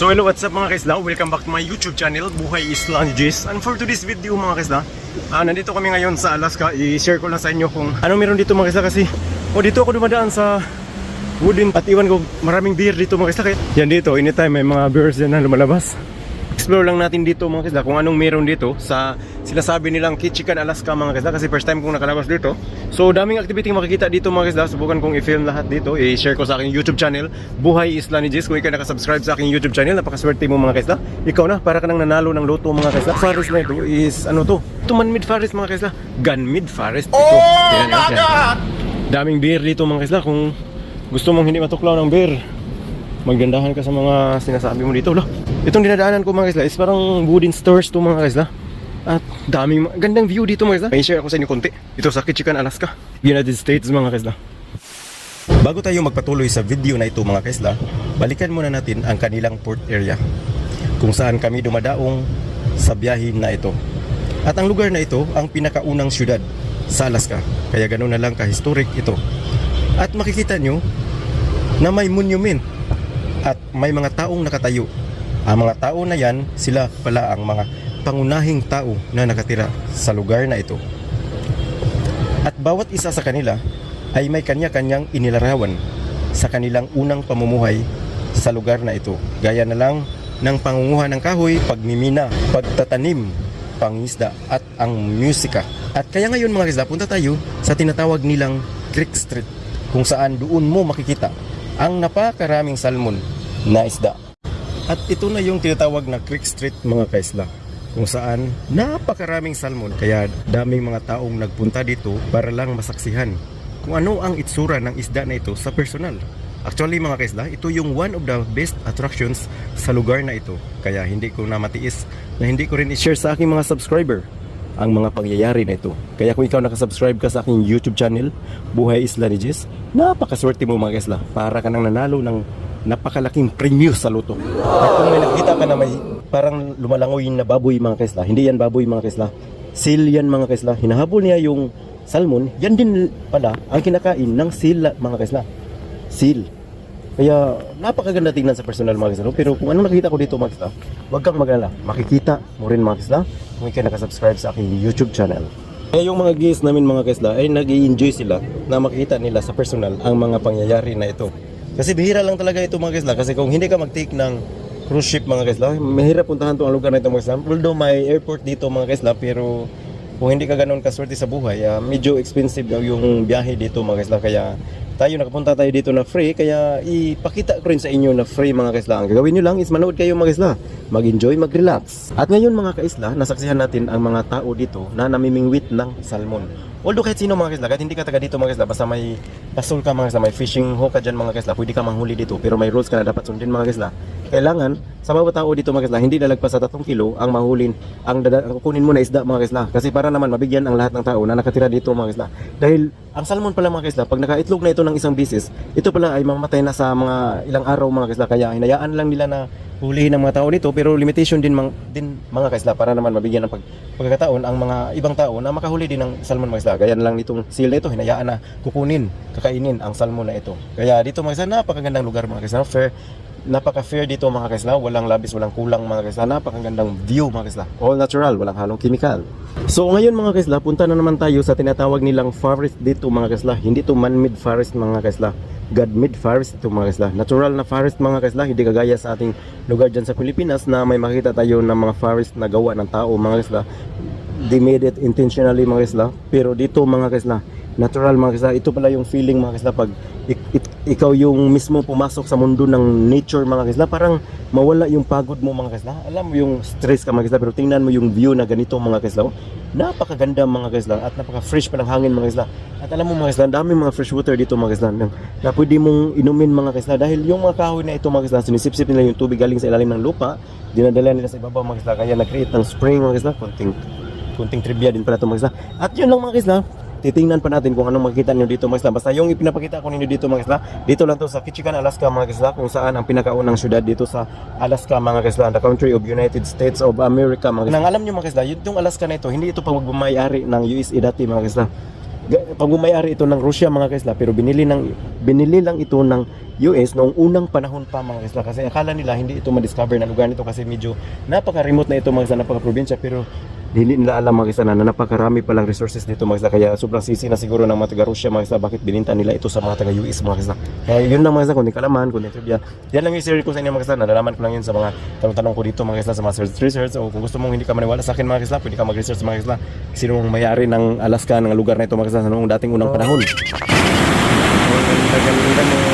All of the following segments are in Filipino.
So hello, what's up mga kaisla? Welcome back to my YouTube channel, Buhay Isla ni Jess. And for today's video mga kaisla, nandito kami ngayon sa Alaska. I-share ko lang sa inyo kung ano meron dito mga kaisla kasi dito ako dumadaan sa wooden at iwan ko maraming deer dito mga kaisla. Yan dito, anytime may mga bears yan na lumalabas. Explore lang natin dito mga kaisla kung anong meron dito sa sinasabi nilang Ketchikan, Alaska mga kaisla, kasi first time kong nakalabas dito. So daming activity makikita dito mga kaisla. Subukan kong i-film lahat dito. I-share ko sa aking YouTube channel, Buhay Isla ni Jess. Kung ikaw nakasubscribe sa aking YouTube channel, napakaswerte mo mga kaisla. Ikaw na, para ka nang nanalo ng loto mga kaisla. Forest na ito is ano to? Ito man-mid forest mga kaisla. Gun-mid forest ito. Oh my God! Daming bear dito mga kaisla. Kung gusto mong hindi matuklaw ng bear, maggandahan ka sa mga sinasabi mo dito. Itong dinadaanan ko mga kaisla is parang wooden stores to mga kaisla. At daming gandang view dito mga kaisla. May share ako sa inyo konti. Ito sa Ketchikan, Alaska, United States mga kaisla. Bago tayo magpatuloy sa video na ito mga kaisla, balikan muna natin ang kanilang port area kung saan kami dumadaong sa biyahe na ito. At ang lugar na ito ang pinakaunang syudad sa Alaska. Kaya ganoon na lang ka-historic ito. At makikita nyo na may monument at may mga taong nakatayo. Ang mga tao na yan, sila pala ang mga pangunahing tao na nakatira sa lugar na ito. At bawat isa sa kanila ay may kanya-kanyang inilarawan sa kanilang unang pamumuhay sa lugar na ito. Gaya na lang ng pangunguha ng kahoy, pagmimina, pagtatanim, pangisda at ang musika. At kaya ngayon mga kaisla, punta tayo sa tinatawag nilang Creek Street, kung saan doon mo makikita ang napakaraming salmon na isda. At ito na yung tinatawag na Creek Street mga kaisla, kung saan napakaraming salmon. Kaya daming mga taong nagpunta dito para lang masaksihan kung ano ang itsura ng isda na ito sa personal. Actually mga kaisla, ito yung one of the best attractions sa lugar na ito. Kaya hindi ko na matiis na hindi ko rin i-share sa aking mga subscriber ang mga pangyayari na ito. Kaya kung ikaw nakasubscribe ka sa aking YouTube channel, Buhay Isla ni Jess, napakaswerte mo mga kaisla. Para ka nang nanalo ng napakalaking premyo sa loto. At kung may nakita ka na may parang lumalangoy na baboy mga kaisla, hindi yan baboy mga kaisla, seal yan mga kaisla. Hinahabol niya yung salmon, yan din pala ang kinakain ng seal mga kaisla. Seal. Kaya napakaganda tingnan sa personal mga kaisla. Pero kung anong nakita ko dito mga kaisla, huwag kang mag-alala, makikita mo rin mga kaisla kung ikaw nakasubscribe sa aking YouTube channel. Kaya yung mga guests namin mga kaisla ay nag-i-enjoy sila na makikita nila sa personal ang mga pangyayari na ito. Kasi bihira lang talaga ito mga kaisla. Kasi kung hindi ka mag-take ng cruise ship mga kaisla, mahirap puntahan to ang lugar na ito mga kaisla. Although may airport dito mga kaisla, pero kung hindi ka ganoon kaswerte sa buhay, medyo expensive yung biyahe dito mga kaisla. Kaya nakapunta tayo dito na free. Kaya ipakita ko rin sa inyo na free mga kaisla. Ang gagawin nyo lang is manood kayo mga kaisla, mag-enjoy, mag-relax. At ngayon mga kaisla, nasaksihan natin ang mga tao dito na namimingwit ng salmon. Although kahit sino mga kaisla, kahit hindi ka taga dito mga kaisla, basta may pasol ka mga kaisla, may fishing hook ka dyan mga kaisla, pwede ka manghuli dito. Pero may rules ka na dapat sundin mga kaisla. Kailangan sa bawat tao dito mga kaisla, hindi lalagpas sa 3 kilo ang mahulin, ang kukunin mo na isda mga kaisla. Kasi para naman mabigyan ang lahat ng tao na nakatira dito mga kaisla. Dahil ang salmon pala mga kaisla, pag nakaitlog na ito ng isang bisis, ito pala ay mamatay na sa mga ilang araw mga kaisla. Kaya hinayaan lang nila na hulihin ng mga tao dito, pero limitation din mga kaisla para naman mabigyan ng pagkakataon ang mga ibang tao na makahuli din ng salmon mga kaisla. Kaya lang nitong seal na ito, hinayaan na kakainin ang salmon na ito. Kaya dito mga kaisla, napakagandang lugar mga kaisla. Napaka-fair dito mga kaisla, walang labis, walang kulang mga kaisla. Napakagandang view mga kaisla. All natural, walang halong chemical. So ngayon mga kaisla, punta na naman tayo sa tinatawag nilang forest dito mga kaisla. Hindi to man-made forest mga kaisla, God-made forest ito mga kaisla. Natural na forest mga kaisla, hindi kagaya sa ating lugar dyan sa Pilipinas na may makita tayo ng mga forest na gawa ng tao mga kaisla. They made it intentionally mga kaisla. Pero dito mga kaisla, natural mga kaisla. Ito pala yung feeling mga kaisla pag ikaw yung mismo pumasok sa mundo ng nature mga kaisla, parang mawala yung pagod mo mga kaisla. Alam mo yung stress ka mga kaisla, pero tingnan mo yung view na ganito mga kaisla. Napakaganda mga kaisla at napaka-fresh pa ng hangin mga kaisla. At alam mo mga kaisla, dami mga fresh water dito mga kaisla na pwede mong inumin mga kaisla. Dahil yung mga kahoy na ito mga kaisla, sinisip-sip nila yung tubig galing sa ilalim ng lupa, dinadala nila sa ibabaw mga kaisla. Kaya nag-create ng spring mga kaisla. Kunting trivia din pala ito mga kaisla. At yun lang mga kaisla, titingnan pa natin kung anong makikita nyo dito mga kaisla. Basta yung ipinapakita ko ninyo dito mga kaisla, dito lang to sa Ketchikan, Alaska mga kaisla, kung saan ang pinakaunang syudad dito sa Alaska mga kaisla, the country of United States of America mga kaisla. Nang alam nyo mga kaisla, yung Alaska na ito, hindi ito pagmamayari ng USA dati mga kaisla. pagmumayari ito ng Russia mga kaisla, pero binili lang ito ng US noong unang panahon pa mga kaisla, kasi akala nila hindi ito ma-discover na lugar nito kasi medyo napaka-remote na ito mga kaisla, napaka-probinsya, pero hindi nila alam mga kaisla na napakarami palang resources dito mga kaisla, kaya sobrang sisi na siguro ng mga taga Russia mga kaisla bakit bininta nila ito sa mga taga US mga kaisla. Kaya yun lang mga kaisla, kundi kalaman, kundi trivia, yan lang yung share ko sa inyo mga kaisla, nalalaman ko lang yun sa mga tanong-tanong ko dito mga kaisla, sa mga research. O kung gusto mong hindi ka maniwala sa akin mga kaisla, pwede ka mag-research mga kaisla, sino ang may-ari ng Alaska, ng lugar na ito mga kaisla, sa noong dating unang panahon. Ganda mo.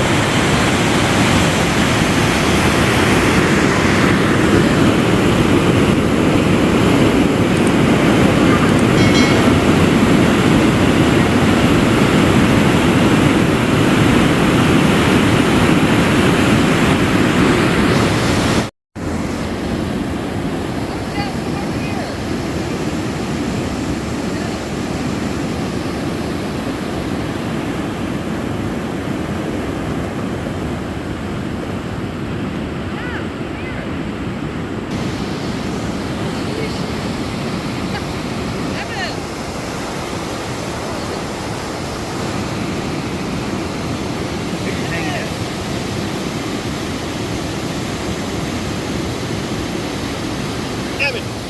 Evan.